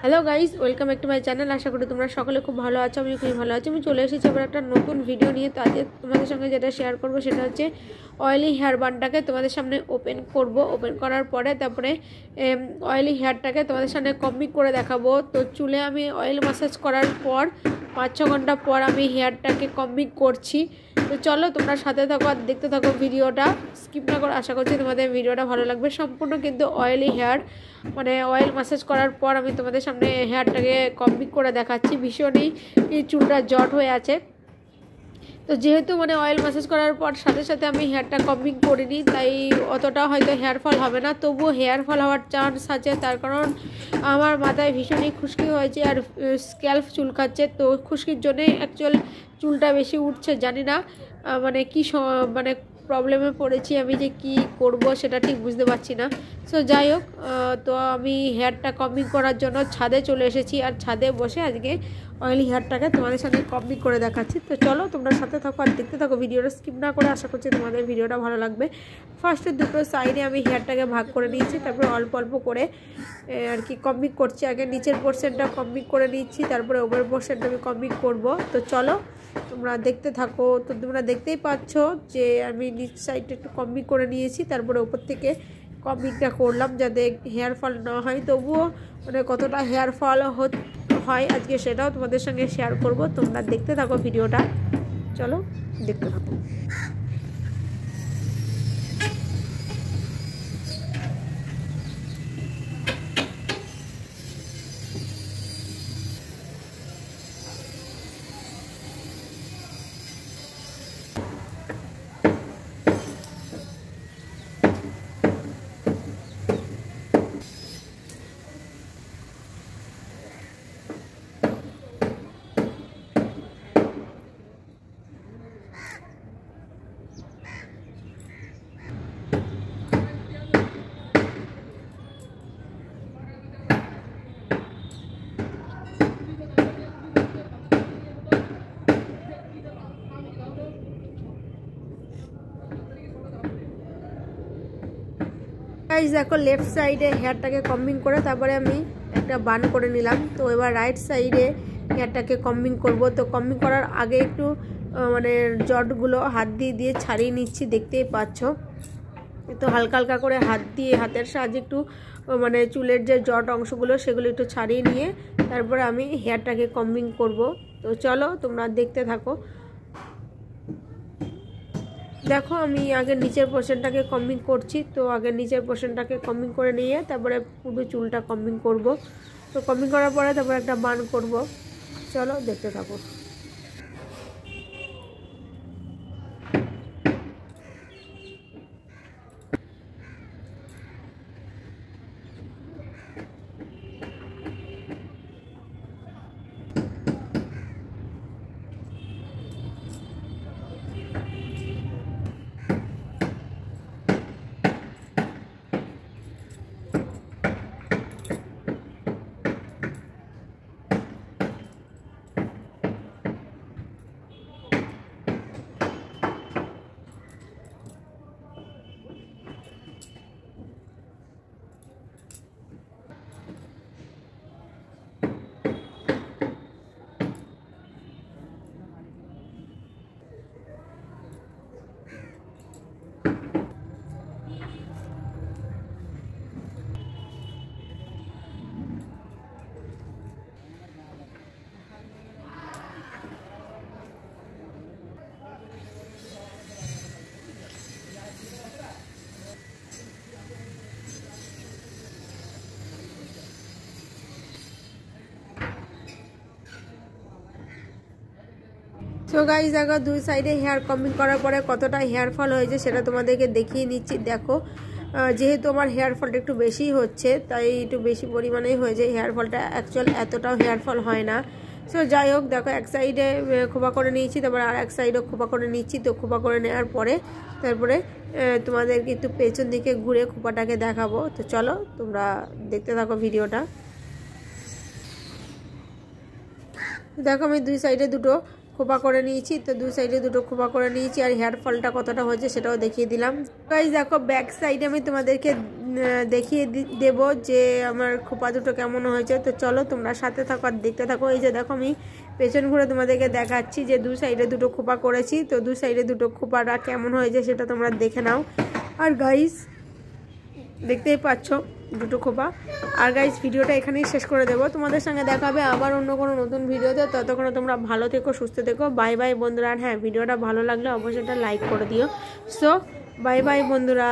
Hello guys, welcome back to my channel. আশা করি তোমরা সকলে খুব ভালো আছো। আমি খুবই ভালো আছি। আমি চলে এসেছি আবার একটা নতুন ভিডিও নিয়ে। তো আজকে তোমাদের সঙ্গে যেটা শেয়ার করব সেটা হচ্ছে অয়েলি হেয়ার বানটাকে তোমাদের সামনে ওপেন করব। ওপেন করার পরে তারপরে অয়েলি হেয়ারটাকে তোমাদের সামনে কম্বিং করে দেখাবো। তো চুলে আমি অয়েল ম্যাসাজ করার পর 5-6 ঘন্টা পর আমি হেয়ারটাকে কম্বিং করছি। তো চলো তোমরা সাথে থাকো আর দেখতে থাকো ভিডিওটা, স্কিপ না করে। আশা করছি তোমাদের ভিডিওটা ভালো লাগবে। সম্পূর্ণ কিন্তু অয়েলি হেয়ার, মানে অয়েল ম্যাসাজ করার পর আমি তোমাদের সামনে হেয়ারটাকে কম্বিং করে দেখাচ্ছি। ভীষণই চুলটা জট হয়ে আছে। তো যেহেতু মানে অয়েল ম্যাসাজ করার পর সাথে সাথে আমি হেয়ারটা কম্বিং করিনি, তাই অতটা হয়তো হেয়ার ফল হবে না, তবুও হেয়ার ফল হওয়ার চান্স আছে। তার কারণ আমার মাথায় ভীষণই খুশকি হয়েছে আর স্ক্যাল্প চুলকাচ্ছে। তো খুশকির জন্যে অ্যাকচুয়াল চুলটা বেশি উঠছে। জানি না মানে কি মানে প্রবলেমে পড়েছি আমি, যে কি করব সেটা ঠিক বুঝতে পারছি না। সো যাই হোক, তো আমি হেয়ারটা কম্বিং করার জন্য ছাদে চলে এসেছি আর ছাদে বসে আজকে অয়েলি হেয়ারটাকে তোমাদের সাথে কম্বিং করে দেখাচ্ছি। তো চলো তোমরা সাথে থাকো আর দেখতে থাকো ভিডিওটা, স্কিপ না করে। আশা করছি তোমাদের ভিডিওটা ভালো লাগবে। ফার্স্টে দুটো সাইডে আমি হেয়ারটাকে ভাগ করে নিয়েছি, তারপরে অল্প অল্প করে আর কি কম্বিং করছি। আগে নিচের পোর্শনটা কম্বিং করে নিচ্ছি, তারপরে ওপরের পোর্শনটা আমি কম্বিং করব। তো চলো তোমরা দেখতে থাকো। তো তোমরা দেখতেই পাচ্ছ যে আমি নিচ সাইডটা একটু কম্বিং করে নিয়েছি, তারপরে ওপর থেকে কম্বিংটা করলাম যাতে হেয়ার ফল না হয়। তবুও মানে কতটা হেয়ার ফল হয় আজকে সেটাও তোমাদের সঙ্গে শেয়ার করব। তোমরা দেখতে থাকো ভিডিওটা, চলো দেখতে থাকো। গাইস দেখো, লেফট সাইডে হেয়ারটাকে কম্বিং করে তারপরে আমি একটা বান করে নিলাম। তো এবার রাইট সাইডে হেয়ারটাকে কম্বিং করব। তো কম্বিং করার আগে একটু মানে জটগুলো হাত দিয়ে ছাড়িয়ে নিচ্ছি, দেখতেই পাচ্ছ। তো হালকা হালকা করে হাতের সাহায্যে একটু মানে চুলের যে জট অংশগুলো সেগুলো একটু ছাড়িয়ে নিয়ে তারপরে আমি হেয়ারটাকে কম্বিং করব। তো চলো তোমরা দেখতে থাকো। দেখো আমি আগে নিচের পোর্শনটাকে কম্বিং করছি। তো আগে নিচের পোর্শনটাকে কম্বিং করে নিয়ে তারপরে পুরো চুলটা কম্বিং করব। তো কম্বিং করার পরে তারপরে একটা বান করব। চলো দেখতে থাকো। সো গাইস দেখো, দুই সাইডে হেয়ার কম্বিং করার পরে কতটা হেয়ার ফল হয়েছে সেটা তোমাদেরকে দেখিয়ে নিচ্ছি। দেখো, যেহেতু আমার হেয়ার ফলটা একটু বেশি হচ্ছে, তাই একটু বেশি পরিমাণেই হয়েছে হেয়ার ফলটা। অ্যাকচুয়াল এতটাও হেয়ার ফল হয় না। সো যাই হোক, দেখো এক সাইডে খোপা করে নিয়েছি, তারপরে আর এক সাইডেও খোপা করে নিচ্ছি। তো খোপা করে নেওয়ার পরে তারপরে তোমাদেরকে একটু পেছন দিকে ঘুরে খোপাটাকে দেখাবো। তো চলো তোমরা দেখতে থাকো ভিডিওটা। দেখো আমি দুই সাইডে দুটো খোপা করে নিয়েছি। তো দুই সাইডে দুটো খোপা করে নিয়েছি আর হেয়ার ফলটা কতটা হয়েছে সেটাও দেখিয়ে দিলাম। গাইস দেখো, ব্যাক সাইডে আমি তোমাদেরকে দেখিয়ে দেব যে আমার খোপা দুটো কেমন হয়েছে। তো চলো তোমরা সাথে থাকো আর দেখতে থাকো। এই যে দেখো আমি পেছন ঘুরে তোমাদেরকে দেখাচ্ছি যে দু সাইডে দুটো খোপা করেছি। তো দু সাইডে দুটো খোপাটা কেমন হয়েছে সেটা তোমরা দেখে নাও। আর গাইস দেখতেই পাচ্ছ দুটো খোপা। আর গাইস ভিডিওটা এখানেই শেষ করে দেবো, তোমাদের সঙ্গে দেখাবে আবার অন্য কোনো নতুন ভিডিওতে। ততক্ষণে তোমরা ভালো থেকো, সুস্থ থেকো। বাই বাই বন্ধুরা। আর হ্যাঁ, ভিডিওটা ভালো লাগলে অবশ্যই একটা লাইক করে দিও। সো বাই বাই বন্ধুরা।